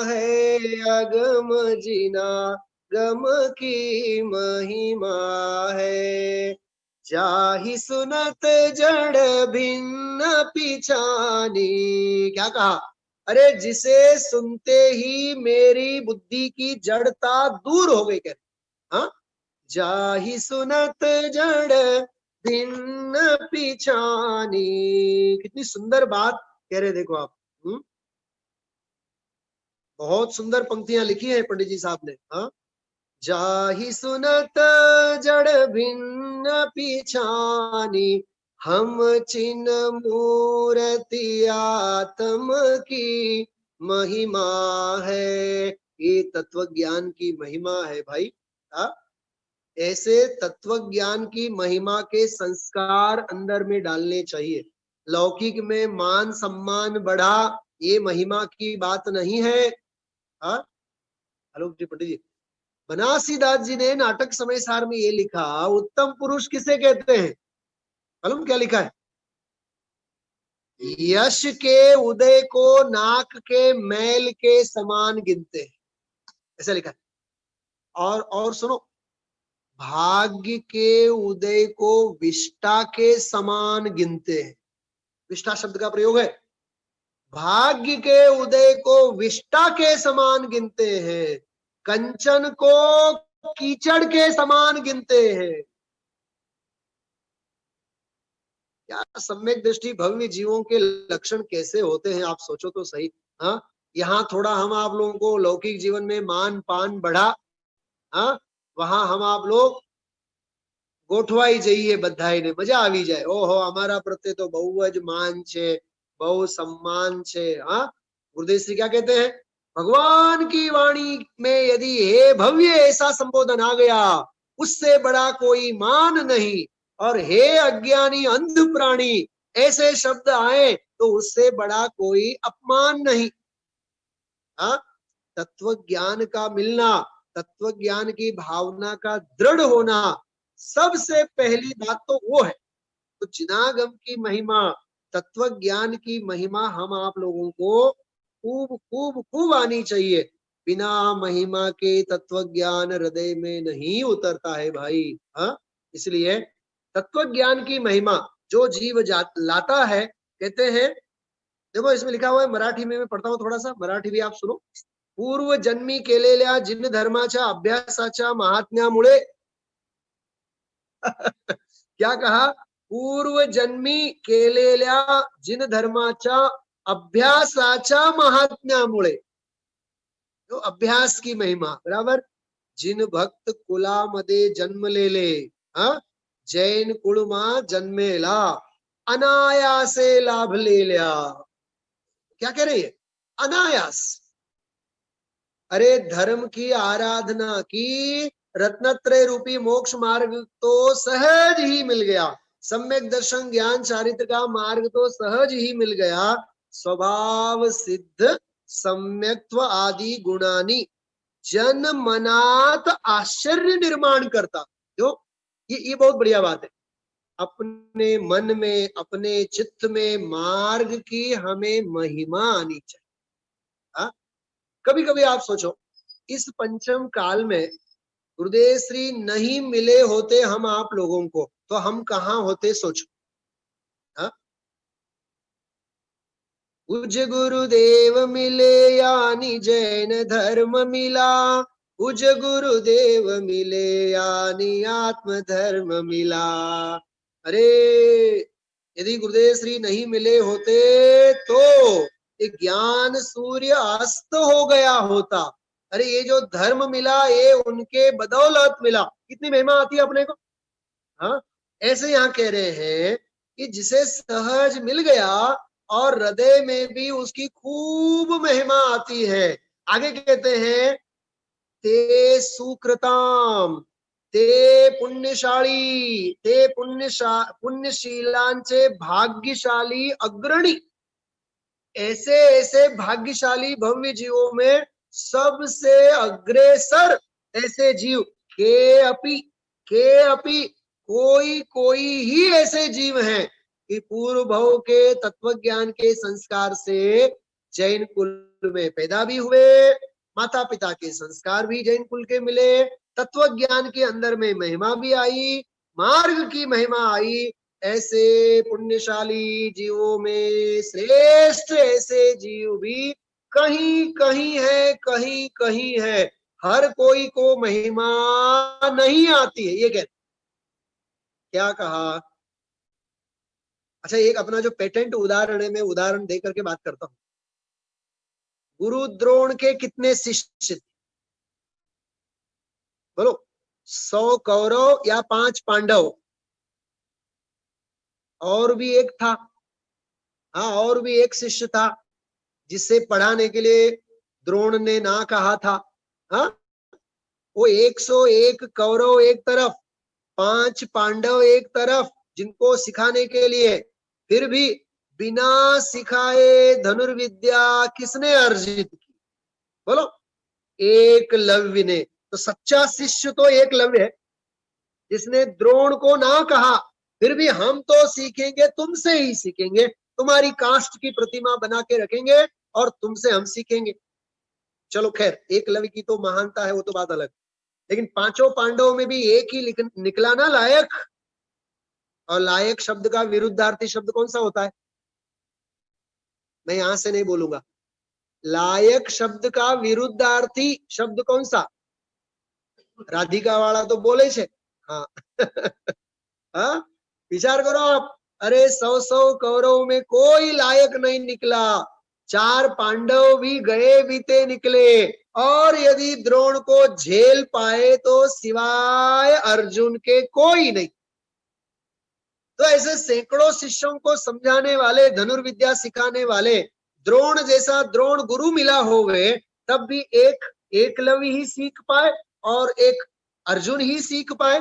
है अगम जिनागम की महिमा है, जाहि सुनत जड़ भिन्न पिछानी। क्या कहा? अरे जिसे सुनते ही मेरी बुद्धि की जड़ता दूर हो गई। कह हाँ, जाहि सुनत जड़ भिन्न पिछानी। कितनी सुंदर बात कह रहे, देखो आप। बहुत सुंदर पंक्तियां लिखी हैं पंडित जी साहब ने। हाँ, जाहि सुनत जड़ भिन्न पिछानी, हम चिन मूर्ति आत्म की महिमा है। ये तत्व ज्ञान की महिमा है भाई। हाँ, ऐसे तत्व ज्ञान की महिमा के संस्कार अंदर में डालने चाहिए। लौकिक में मान सम्मान बढ़ा, ये महिमा की बात नहीं है। हाँ, आलोक जी, पंडित जी, बनारसीदास जी ने नाटक समय सार में ये लिखा, उत्तम पुरुष किसे कहते हैं? मालूम क्या लिखा है? यश के उदय को नाक के मैल के समान गिनते हैं, ऐसा लिखा है। और सुनो, भाग्य के उदय को विष्टा के समान गिनते हैं। विष्टा शब्द का प्रयोग है। भाग्य के उदय को विष्टा के समान गिनते हैं, कंचन को कीचड़ के समान गिनते हैं। क्या सम्यक दृष्टि भव्य जीवों के लक्षण कैसे होते हैं, आप सोचो तो सही। हाँ, यहाँ थोड़ा हम आप लोगों को लौकिक जीवन में मान पान बढ़ा, हाँ, वहां हम आप लोग गोठवाई जाइए, बधाई ने मजा आवी जाए। ओहो, हमारा प्रत्ये तो बहु ज मान छे, बहु सम्मान छे। हाँ, गुरुदेव श्री क्या कहते हैं? भगवान की वाणी में यदि हे भव्य ऐसा संबोधन आ गया, उससे बड़ा कोई मान नहीं, और हे अज्ञानी अंध प्राणी ऐसे शब्द आए तो उससे बड़ा कोई अपमान नहीं। हाँ, तत्व ज्ञान का मिलना, तत्व ज्ञान की भावना का दृढ़ होना, सबसे पहली बात तो वो है। तो जिनागम की महिमा, तत्व ज्ञान की महिमा हम आप लोगों को खूब खूब खूब आनी चाहिए। बिना महिमा के तत्व ज्ञान हृदय में नहीं उतरता है भाई। हाँ, इसलिए तत्व ज्ञान की महिमा जो जीव लाता है, कहते हैं, देखो इसमें लिखा हुआ है, मराठी में मैं पढ़ता हूँ थोड़ा सा, मराठी भी आप सुनो। पूर्व जन्मी केलेल्या जिन धर्माच्या अभ्यासाच्या महात्म्यामुळे क्या कहा? पूर्व जन्मी केलेल्या जिन धर्माच्या अभ्यासाच्या महात्म्यामुळे, तो अभ्यास की महिमा, बराबर। जिन भक्त कुलामध्ये जन्मलेले, हा, जैन कुळमा जन्मेला, अनायासे लाभलेल्या। क्या कह रही है? अनायास। अरे धर्म की आराधना की, रत्नत्रय रूपी मोक्ष मार्ग तो सहज ही मिल गया, सम्यक दर्शन ज्ञान चारित्र का मार्ग तो सहज ही मिल गया। स्वभाव सिद्ध सम्यक्त्व आदि गुणानी जन मनात आश्चर्य निर्माण करता। जो ये बहुत बढ़िया बात है। अपने मन में, अपने चित्त में मार्ग की हमें महिमा आनी चाहिए। हाँ? कभी कभी आप सोचो, इस पंचम काल में गुरुदेव श्री नहीं मिले होते हम आप लोगों को, तो हम कहाँ होते? सोचो। हाँ? पूज गुरुदेव मिले यानी जैन धर्म मिला, पूज गुरुदेव मिले यानी आत्म धर्म मिला। अरे यदि गुरुदेव श्री नहीं मिले होते तो ये ज्ञान सूर्य अस्त हो गया होता। अरे ये जो धर्म मिला ये उनके बदौलत मिला। कितनी महिमा आती है अपने को। हाँ, ऐसे यहाँ कह रहे हैं कि जिसे सहज मिल गया और हृदय में भी उसकी खूब महिमा आती है। आगे कहते हैं ते सुकृताम, ते पुण्यशाली, ते पुण्यशीलांचे भाग्यशाली अग्रणी। ऐसे ऐसे भाग्यशाली भव्य जीवों में सबसे अग्रेसर ऐसे जीव के अपी कोई कोई ही ऐसे जीव हैं कि पूर्व भव के तत्व ज्ञान के संस्कार से जैन कुल में पैदा भी हुए, माता पिता के संस्कार भी जैन कुल के मिले, तत्व ज्ञान के अंदर में महिमा भी आई, मार्ग की महिमा आई। ऐसे पुण्यशाली जीवों में श्रेष्ठ ऐसे जीव भी कहीं कहीं है, कहीं कहीं है। हर कोई को महिमा नहीं आती है, ये कहते। क्या कहा? अच्छा, एक अपना जो पेटेंट उदाहरण है, मैं उदाहरण दे करके बात करता हूं। गुरु द्रोण के कितने शिष्य थे? बोलो, 100 कौरव या 5 पांडव? और भी एक था। हाँ, और भी एक शिष्य था जिससे पढ़ाने के लिए द्रोण ने ना कहा था। हाँ, वो 101 कौरव एक तरफ, 5 पांडव एक तरफ, जिनको सिखाने के लिए, फिर भी बिना सिखाए धनुर्विद्या किसने अर्जित की? बोलो, एकलव्य ने। तो सच्चा शिष्य तो एकलव्य है, जिसने द्रोण को ना कहा फिर भी हम तो सीखेंगे, तुमसे ही सीखेंगे, तुम्हारी कास्ट की प्रतिमा बना के रखेंगे और तुमसे हम सीखेंगे। चलो खैर, एकलव्य की तो महानता है, वो तो बात अलग। लेकिन 5 पांडवों में भी एक ही निकला ना लायक। और लायक शब्द का विरुद्धार्थी शब्द कौन सा होता है? मैं यहां से नहीं बोलूंगा। लायक शब्द का विरुद्धार्थी शब्द कौन सा? राधिका वाला तो बोले छे। हाँ हाँ, विचार करो आप। अरे 100 कौरव में कोई लायक नहीं निकला, 4 पांडव भी गए बीते निकले, और यदि द्रोण को झेल पाए तो सिवाय अर्जुन के कोई नहीं। तो ऐसे सैकड़ों शिष्यों को समझाने वाले, धनुर्विद्या सिखाने वाले द्रोण जैसा द्रोण गुरु मिला होवे, तब भी एक एकलव्य ही सीख पाए और एक अर्जुन ही सीख पाए।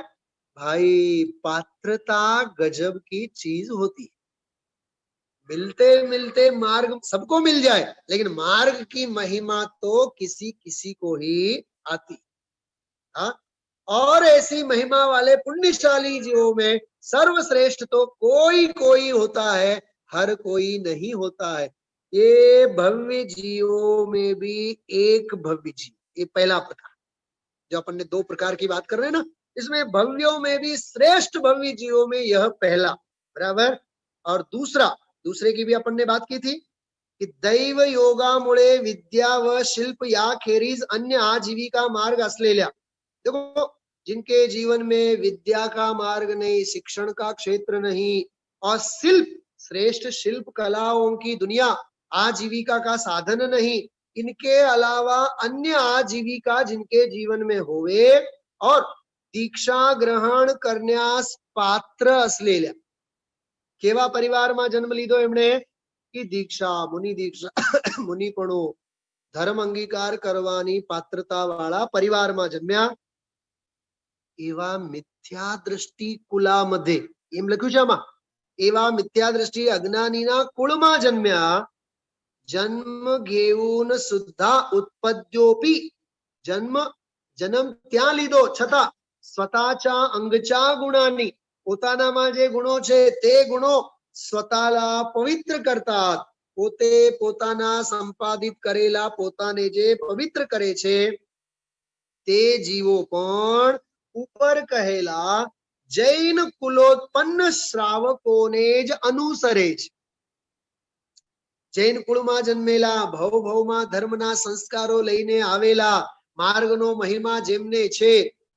भाई, पात्रता गजब की चीज होती है। मिलते मिलते मार्ग सबको मिल जाए, लेकिन मार्ग की महिमा तो किसी किसी को ही आती। हाँ, और ऐसी महिमा वाले पुण्यशाली जीवों में सर्वश्रेष्ठ तो कोई कोई होता है, हर कोई नहीं होता है। ये भव्य जीवों में भी एक भव्य जीव, ये पहला प्रकार। जो अपन ने 2 प्रकार की बात कर रहे हैं ना, इसमें भव्यों में भी श्रेष्ठ भव्य जीवों में यह पहला, बराबर। और दूसरे की भी अपन ने बात की थी कि दैव योगामुळे विद्या व शिल्प या खेरीज अन्य आजीविका मार्ग असलेल्या। देखो, जिनके जीवन में विद्या का मार्ग नहीं, शिक्षण का क्षेत्र नहीं, और शिल्प, श्रेष्ठ शिल्प कलाओं की दुनिया, आजीविका का साधन नहीं, इनके अलावा अन्य आजीविका जिनके जीवन में होवे और दीक्षा ग्रहण करण्यास पात्र असलेल्या। केवा परिवाરમાં जन्म લીધો એમણે? कि दीक्षा, मुनि दीक्षा मुनिपणो, धर्म अंगीकार करवानी पात्रता वाला परिवाરમાં जन्म्या। एवा मिथ्या दृष्टि कुलामध्ये, एम लख्યું છે આમાં, एवा मिथ्या दृष्टि अज्ञानीना कुळમાં जन्म्या, जन्म घेऊन सुद्धा उत्पद्योपी, जन्म ત્યાં લીધો છતાં स्वतःच्या अंगच्या गुणांनी, પોતાનામાં જે ગુણો છે તે ગુણો स्वतःला पवित्र करतात. પોતે પોતાના સંપાદિત કરેલા પોતાને જે પવિત્ર કરે છે તે જીવો પણ ઉપર કહેલા જૈન કુલોત્પન્ન શ્રાવકોને જ અનુસરે છે. જૈન કુળમાં જન્મેલા, ભવ ભવમાં ધર્મના સંસ્કારો લઈને આવેલા, માર્ગનો મહિમા જેમને છે,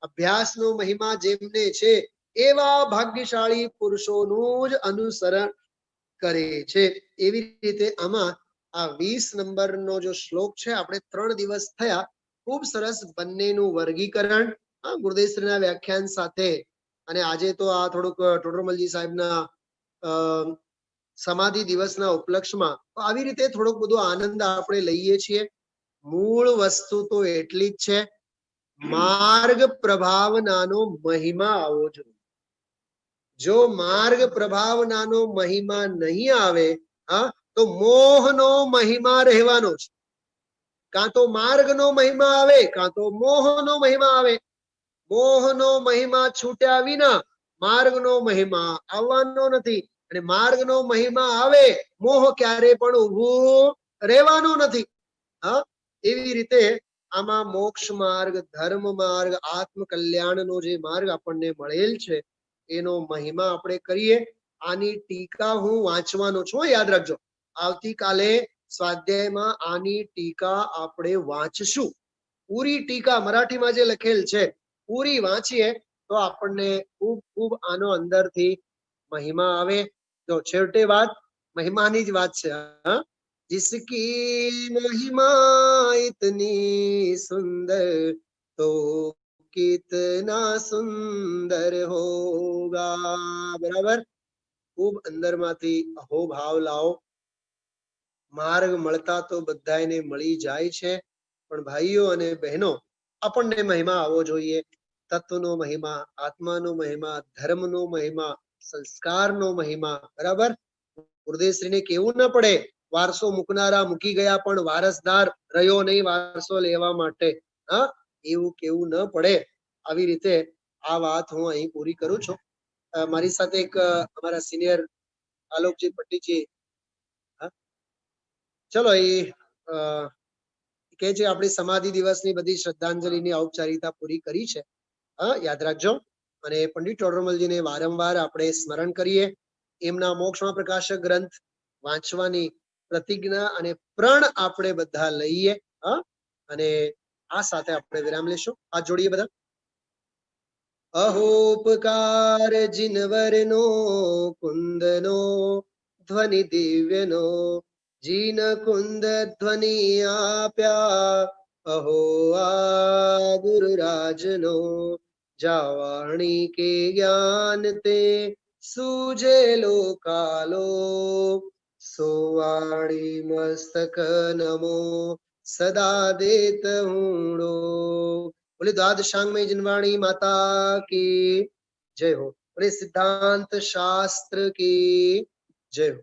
અભ્યાસનો મહિમા જેમને છે, એવા ભાગ્યશાળી પુરુષોનું જ અનુસરણ કરે છે. એવી રીતે આમાં આ 20 નંબરનો જો શ્લોક છે, આપણે 3 દિવસ થયા, ખૂબ સરસ બંનેનું વર્ગીકરણ ગુરુદેવશ્રીના વ્યાખ્યાન સાથે, અને આજે તો આ થોડુંક ટોડરમલજી સાહેબના સમાધિ દિવસના ઉપલક્ષમાં આવી રીતે થોડોક બધો આનંદ આપણે લઈએ છીએ. મૂળ વસ્તુ તો એટલી જ છે, માર્ગ પ્રભાવનાનો મહિમા આવવો જોઈએ. જો માર્ગ પ્રભાવનાનો મહિમા નહીં આવે, તો મોહનો મહિમા રહેવાનો છે. કાં તો માર્ગનો મહિમા આવે, કાં તો મોહનો મહિમા આવે. મોહનો મહિમા છૂટ્યા વિના માર્ગનો મહિમા આવવાનો નથી, અને માર્ગનો મહિમા આવે, મોહ ક્યારે પણ ઊભું રહેવાનું નથી. એવી રીતે આમાં મોક્ષ માર્ગ, ધર્મ માર્ગ, આત્મ કલ્યાણનો જે માર્ગ આપણને મળેલ છે, એનો મહિમા આપણે કરીએ. આની ટીકા હું વાંચવાનો છું, યાદ રાખજો. આવતીકાલે સ્વાધ્યાયમાં આની ટીકા આપણે વાંચશું. પૂરી ટીકા મરાઠીમાં જે લખેલ છે, પૂરી વાંચીએ તો આપણને ખૂબ ખૂબ આનો અંદરથી મહિમા આવે. તો છેવટે વાત મહિમાની જ વાત છે. जिसकी महिमा इतनी सुंदर तो कितना सुंदर होगा. બરાબર. ખૂબ અંદરમાંથી અહો ભાવ લાવો. માર્ગ મળતા તો બધાને મળી જાય છે, પણ ભાઈઓ અને બહેનો, આપણને મહિમા આવવો જોઈએ. તત્વનો મહિમા, આત્માનો મહિમા, ધર્મનો મહિમા, સંસ્કારનો મહિમા. બરાબર. ગુરુદેવશ્રીને કેવું ન પડે, વારસો મૂકનારા મૂકી ગયા પણ વારસદાર રહ્યો નહીં વારસો લેવા માટે. એવું કેવું ન પડે. આવી રીતે આ વાત હું અહીં પૂરી કરું છું. મારી સાથે એક અમારા સિનિયર આલોકજી પટ્ટીજી, ચલો, એ કે છે આપણી સમાધિ દિવસની બધી શ્રદ્ધાંજલિની ઔપચારિકતા પૂરી કરી છે. યાદ રાખજો. અને પંડિત ટોડરમલજીને વારંવાર આપણે સ્મરણ કરીએ. એમના મોક્ષમાં પ્રકાશક ગ્રંથ વાંચવાની પ્રતિજ્ઞા અને પ્રણ આપણે બધા લઈએ. અને આ સાથે આપણે વિરામ લેશું. હાથ જોડીએ બધા. અહોપકાર જીનવરનો કુંદનો ધ્વનિ દિવ્યનો, જીન કુંદ ધ્વનિ આપ્યા અહો આ ગુરુરાજનો, જાવાણી કે જ્ઞાન તે સુજેલો કાલો, સોવાણી મસ્તક નમો સદા દેત હુંડો. બોલે દ્વાદશાંગમય જનવાણી માતા કી જય હો. બોલે સિદ્ધાંત શાસ્ત્ર કી જય હો.